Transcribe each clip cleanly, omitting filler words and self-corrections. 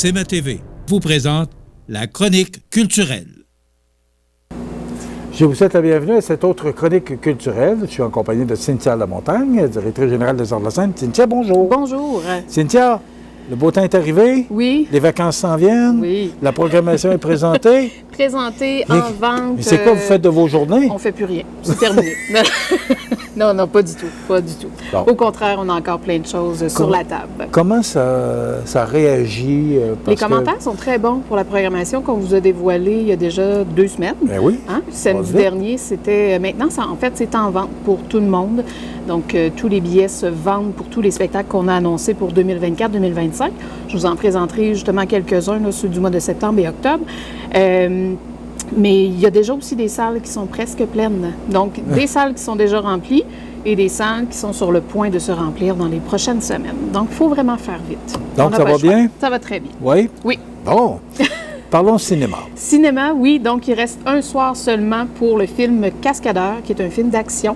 CMA TV vous présente la chronique culturelle. Je vous souhaite la bienvenue à cette autre chronique culturelle. Je suis en compagnie de Cynthia Lamontagne, directrice générale des Arts de la Seine. Cynthia, bonjour. Bonjour. Cynthia, le beau temps est arrivé. Oui. Les vacances s'en viennent. Oui. La programmation est présentée. Présentée en vente. Mais c'est quoi vous faites de vos journées? On fait plus rien. C'est terminé. Non, pas du tout. Pas du tout. Bon. Au contraire, on a encore plein de choses sur la table. Comment ça réagit? Les commentaires sont très bons pour la programmation qu'on vous a dévoilée il y a déjà 2 semaines. Ben oui. Hein? Samedi dernier, c'était... Maintenant, en fait, c'est en vente pour tout le monde. Donc, tous les billets se vendent pour tous les spectacles qu'on a annoncés pour 2024-2025. Je vous en présenterai justement quelques-uns, là, ceux du mois de septembre et octobre. Mais il y a déjà aussi des salles qui sont presque pleines. Donc, des salles qui sont déjà remplies et des salles qui sont sur le point de se remplir dans les prochaines semaines. Donc, il faut vraiment faire vite. Donc, ça va bien? Ça va très bien. Oui? Oui. Bon. Parlons cinéma. Cinéma, oui. Donc, il reste un soir seulement pour le film Cascadeur, qui est un film d'action.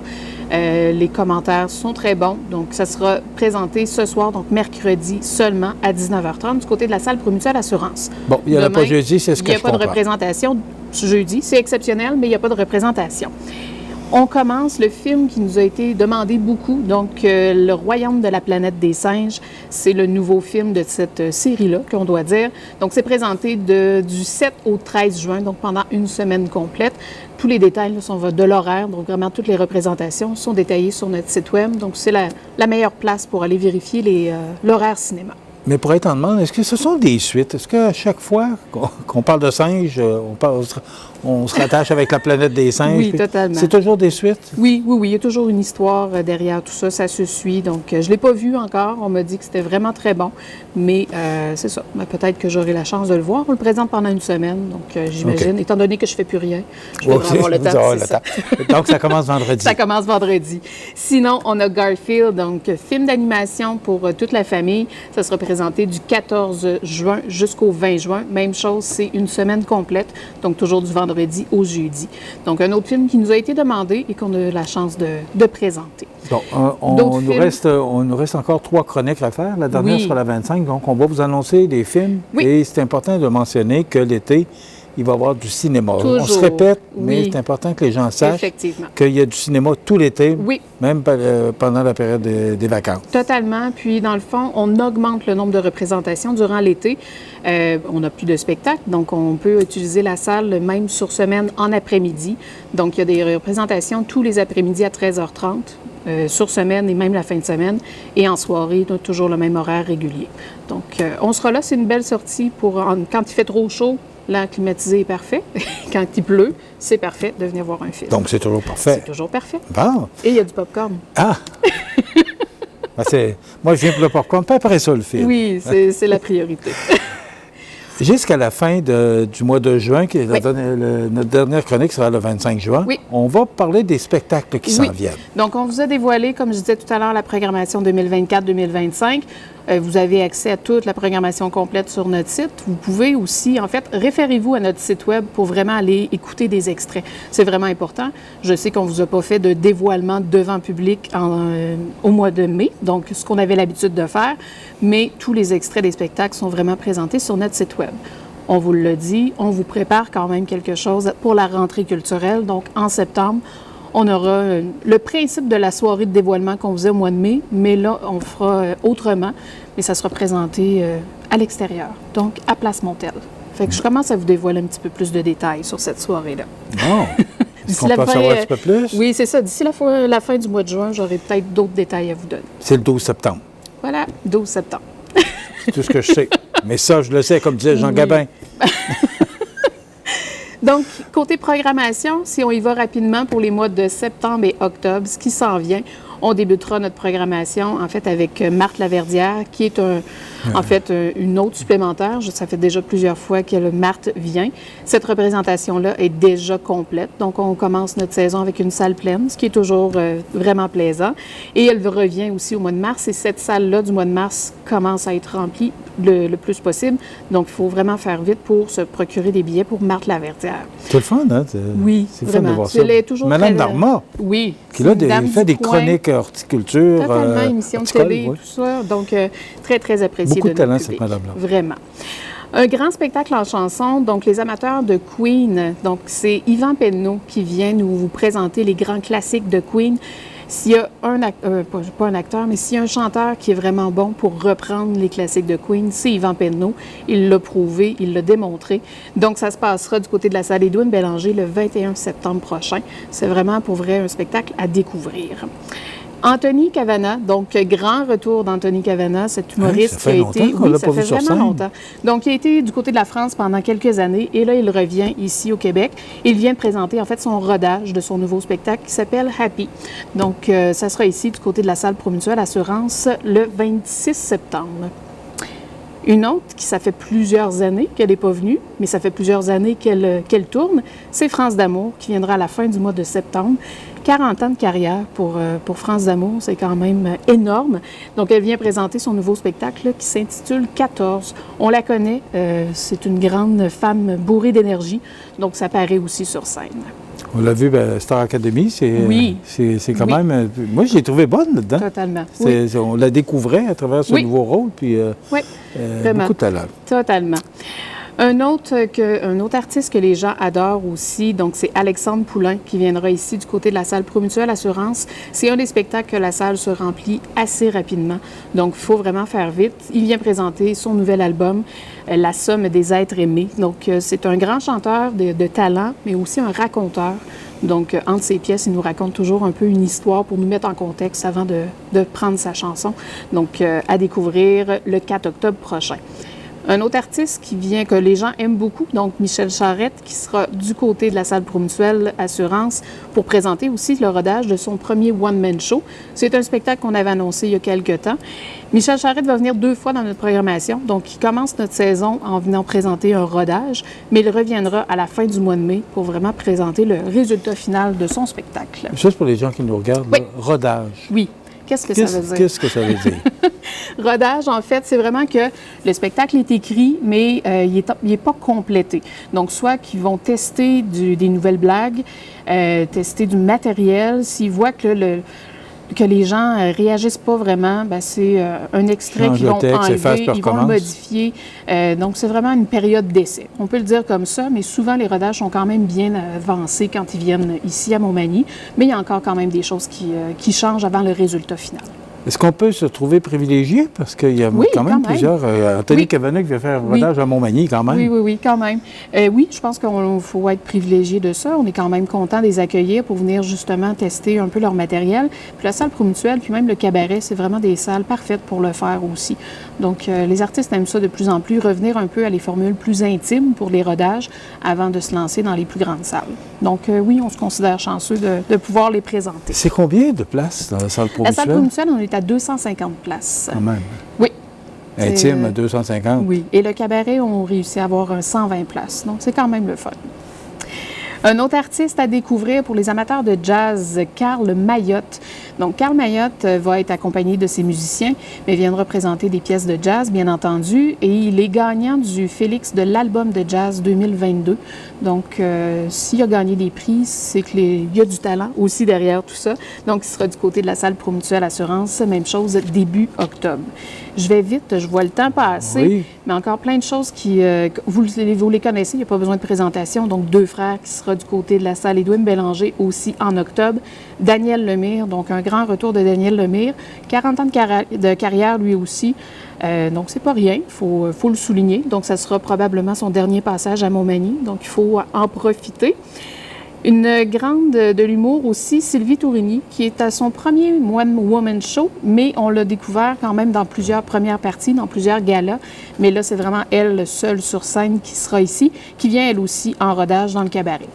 Les commentaires sont très bons. Donc, ça sera présenté ce soir, donc mercredi seulement à 19h30 du côté de la salle Promutuelle Assurance. Bon, il n'y en a pas jeudi, c'est ce que je comprends. Il n'y a pas de représentation jeudi. C'est exceptionnel, mais il n'y a pas de représentation. On commence le film qui nous a été demandé beaucoup, donc Le Royaume de la planète des singes. C'est le nouveau film de cette série-là, qu'on doit dire. Donc, c'est présenté du 7 au 13 juin, donc pendant une semaine complète. Tous les détails là, sont de l'horaire, donc vraiment toutes les représentations sont détaillées sur notre site web. Donc, c'est la meilleure place pour aller vérifier l'horaire cinéma. Mais pour être en demande, est-ce que ce sont des suites? Est-ce qu'à chaque fois qu'on parle de singes, on se rattache avec la planète des singes? Oui, totalement. C'est toujours des suites? Oui. Il y a toujours une histoire derrière tout ça. Ça se suit. Donc, je ne l'ai pas vu encore. On m'a dit que c'était vraiment très bon. Mais c'est ça. Peut-être que j'aurai la chance de le voir. On le présente pendant une semaine. Donc, j'imagine, étant donné que je ne fais plus rien, je vais avoir le temps. Donc, ça commence vendredi. Ça commence vendredi. Sinon, on a Garfield, donc film d'animation pour toute la famille. Ça sera présenté du 14 juin jusqu'au 20 juin. Même chose, c'est une semaine complète. Donc, toujours du vendredi au jeudi. Donc, un autre film qui nous a été demandé et qu'on a eu la chance de présenter. Bon, on nous reste encore 3 chroniques à faire. La dernière sera la 25. Donc, on va vous annoncer des films. Oui. Et c'est important de mentionner que l'été, il va y avoir du cinéma. Toujours. On se répète, mais c'est important que les gens sachent qu'il y a du cinéma tout l'été, même pendant la période des vacances. Totalement. Puis, dans le fond, on augmente le nombre de représentations durant l'été. On n'a plus de spectacles, donc on peut utiliser la salle même sur semaine en après-midi. Donc, il y a des représentations tous les après-midi à 13h30. Sur semaine et même la fin de semaine. Et en soirée, on a toujours le même horaire régulier. Donc, on sera là. C'est une belle sortie pour quand il fait trop chaud. L'air climatisé est parfait. Quand il pleut, c'est parfait de venir voir un film. Donc, c'est toujours parfait. C'est toujours parfait. Bon. Et il y a du popcorn. Ah! Moi, je viens pour le popcorn, pas après ça, le film. Oui, c'est la priorité. Jusqu'à la fin du mois de juin, qui est notre dernière chronique sera le 25 juin, on va parler des spectacles qui s'en viennent. Donc, on vous a dévoilé, comme je disais tout à l'heure, la programmation 2024-2025. Vous avez accès à toute la programmation complète sur notre site. Vous pouvez aussi, en fait, référez-vous à notre site web pour vraiment aller écouter des extraits. C'est vraiment important. Je sais qu'on ne vous a pas fait de dévoilement devant public au mois de mai, donc ce qu'on avait l'habitude de faire, mais tous les extraits des spectacles sont vraiment présentés sur notre site web. On vous l'a dit, on vous prépare quand même quelque chose pour la rentrée culturelle. Donc, en septembre, on aura le principe de la soirée de dévoilement qu'on faisait au mois de mai, mais là, on fera autrement, mais ça sera présenté à l'extérieur, donc à Place Montel. Fait que je commence à vous dévoiler un petit peu plus de détails sur cette soirée-là. Bon! Est-ce qu'on peut en savoir un petit peu plus? Oui, c'est ça. D'ici la fin du mois de juin, j'aurai peut-être d'autres détails à vous donner. C'est le 12 septembre. Voilà, 12 septembre. C'est tout ce que je sais. Mais ça, je le sais, comme disait Jean Gabin. Donc, côté programmation, si on y va rapidement pour les mois de septembre et octobre, ce qui s'en vient, on débutera notre programmation, en fait, avec Marthe Laverdière, qui est une autre supplémentaire. Ça fait déjà plusieurs fois que Marthe vient. Cette représentation-là est déjà complète. Donc, on commence notre saison avec une salle pleine, ce qui est toujours vraiment plaisant. Et elle revient aussi au mois de mars. Et cette salle-là du mois de mars commence à être remplie le plus possible. Donc, il faut vraiment faire vite pour se procurer des billets pour Marthe Laverdière. C'est le fun, hein? Oui, c'est fun de voir ça. Toujours Madame Darma. Oui. Qui là, fait des chroniques horticulture. Totalement, émission de télé, tout ça. Donc, très, très appréciée. Beaucoup de talent, cette madame-là. Vraiment. Un grand spectacle en chanson, donc les amateurs de Queen. Donc, c'est Yvan Penneau qui vient nous vous présenter les grands classiques de Queen. S'il y a pas un acteur, mais s'il y a un chanteur qui est vraiment bon pour reprendre les classiques de Queen, c'est Yvan Penneau. Il l'a prouvé, il l'a démontré. Donc, ça se passera du côté de la salle Édouard-Bélanger le 21 septembre prochain. C'est vraiment pour vrai un spectacle à découvrir. Anthony Cavana, donc grand retour d'Anthony Cavana, cet humoriste qui a été... Oui, ça fait vraiment longtemps. Donc, il a été du côté de la France pendant quelques années et là, il revient ici au Québec. Il vient présenter en fait son rodage de son nouveau spectacle qui s'appelle Happy. Donc, ça sera ici du côté de la salle Promutuelle Assurance le 26 septembre. Une autre qui, ça fait plusieurs années qu'elle n'est pas venue, mais ça fait plusieurs années qu'elle tourne, c'est France d'Amour qui viendra à la fin du mois de septembre. 40 ans de carrière pour France d'Amour, c'est quand même énorme. Donc, elle vient présenter son nouveau spectacle là, qui s'intitule 14. On la connaît, c'est une grande femme bourrée d'énergie, donc ça paraît aussi sur scène. On l'a vu, Star Academy, c'est quand même... Moi, je l'ai trouvée bonne là-dedans. Totalement. On la découvrait à travers ce nouveau rôle, puis beaucoup de talent. Totalement. Un autre artiste que les gens adorent aussi, donc c'est Alexandre Poulain qui viendra ici du côté de la salle Promutuelle Assurance. C'est un des spectacles que la salle se remplit assez rapidement, donc il faut vraiment faire vite. Il vient présenter son nouvel album, La somme des êtres aimés. Donc c'est un grand chanteur de talent, mais aussi un raconteur. Donc entre ses pièces, il nous raconte toujours un peu une histoire pour nous mettre en contexte avant de prendre sa chanson. Donc à découvrir le 4 octobre prochain. Un autre artiste qui vient, que les gens aiment beaucoup, donc Michel Charette, qui sera du côté de la salle Promutuelle Assurance pour présenter aussi le rodage de son premier one-man show. C'est un spectacle qu'on avait annoncé il y a quelques temps. Michel Charette va venir 2 fois dans notre programmation, donc il commence notre saison en venant présenter un rodage, mais il reviendra à la fin du mois de mai pour vraiment présenter le résultat final de son spectacle. Juste pour les gens qui nous regardent, le rodage. Oui. Qu'est-ce que ça veut dire? Qu'est-ce que ça veut dire? Rodage, en fait, c'est vraiment que le spectacle est écrit, mais il n'est pas complété. Donc, soit qu'ils vont tester des nouvelles blagues, tester du matériel. S'ils voient que les gens ne réagissent pas vraiment, c'est un extrait qu'ils vont enlever, ils vont le modifier. Donc, c'est vraiment une période d'essai. On peut le dire comme ça, mais souvent, les rodages sont quand même bien avancés quand ils viennent ici à Montmagny. Mais il y a encore quand même des choses qui changent avant le résultat final. Est-ce qu'on peut se trouver privilégié? Parce qu'il y a quand même plusieurs... Anthony Cavana qui va faire un rodage à Montmagny, quand même. Oui, quand même. Oui, je pense qu'il faut être privilégié de ça. On est quand même content de les accueillir pour venir justement tester un peu leur matériel. Puis la salle Promutuelle, puis même le cabaret, c'est vraiment des salles parfaites pour le faire aussi. Donc, les artistes aiment ça de plus en plus, revenir un peu à les formules plus intimes pour les rodages avant de se lancer dans les plus grandes salles. Donc, oui, on se considère chanceux de pouvoir les présenter. C'est combien de places dans la salle Promutuelle? La salle Promutuelle, on est à 250 places. Quand même. Oui. Intime, 250. Oui. Et le cabaret, on réussit à avoir 120 places. Donc, c'est quand même le fun. Un autre artiste à découvrir pour les amateurs de jazz, Carl Mayotte. Donc, Carl Mayotte va être accompagné de ses musiciens, mais viendra présenter des pièces de jazz, bien entendu, et il est gagnant du Félix de l'album de jazz 2022. Donc, s'il a gagné des prix, c'est qu'il y a du talent aussi derrière tout ça. Donc, il sera du côté de la salle Promutuelle Assurance, même chose, début octobre. Je vais vite, je vois le temps passer, mais encore plein de choses qui... vous les connaissez, il n'y a pas besoin de présentation. Donc, 2 frères qui sera du côté de la salle Édouard-Bélanger aussi en octobre. Daniel Lemire, donc un grand retour de Daniel Lemire. 40 ans de carrière lui aussi. Donc, c'est pas rien, il faut le souligner. Donc, ça sera probablement son dernier passage à Montmagny. Donc, il faut en profiter. Une grande de l'humour aussi, Sylvie Tourigny, qui est à son premier One Woman Show, mais on l'a découvert quand même dans plusieurs premières parties, dans plusieurs galas. Mais là, c'est vraiment elle seule sur scène qui sera ici, qui vient elle aussi en rodage dans le cabaret.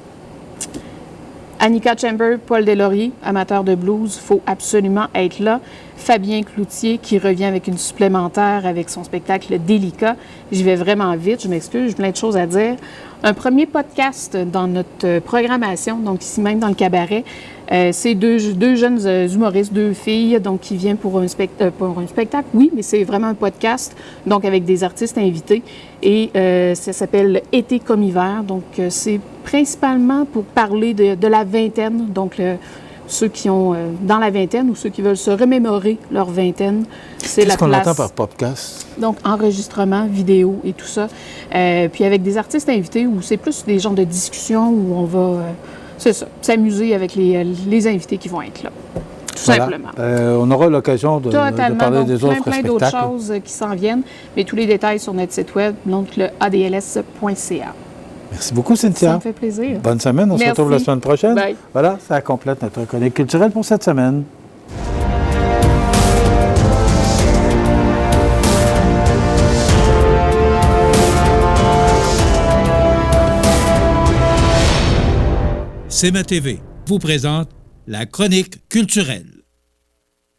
Annika Chamber, Paul Deslauriers, amateur de blues, il faut absolument être là. Fabien Cloutier qui revient avec une supplémentaire avec son spectacle Délicat. J'y vais vraiment vite, je m'excuse, j'ai plein de choses à dire. Un premier podcast dans notre programmation, donc ici même dans le cabaret. C'est deux jeunes humoristes, 2 filles, donc qui viennent pour un spectacle, oui, mais c'est vraiment un podcast, donc avec des artistes invités. Et ça s'appelle Été comme hiver, donc c'est principalement pour parler de la vingtaine, donc ceux qui ont dans la vingtaine ou ceux qui veulent se remémorer leur vingtaine, c'est la place. Qu'est-ce qu'on entend par podcast? Donc, enregistrement, vidéo et tout ça. Puis avec des artistes invités où c'est plus des genres de discussions où on va, c'est ça, s'amuser avec les invités qui vont être là. Tout simplement. On aura l'occasion de parler des autres plein spectacles. D'autres choses qui s'en viennent, mais tous les détails sur notre site web, donc le adls.ca. Merci beaucoup, Cynthia. Ça me fait plaisir. Bonne semaine. On se retrouve la semaine prochaine. Bye. Voilà, ça complète notre chronique culturelle pour cette semaine. CMA TV vous présente la chronique culturelle.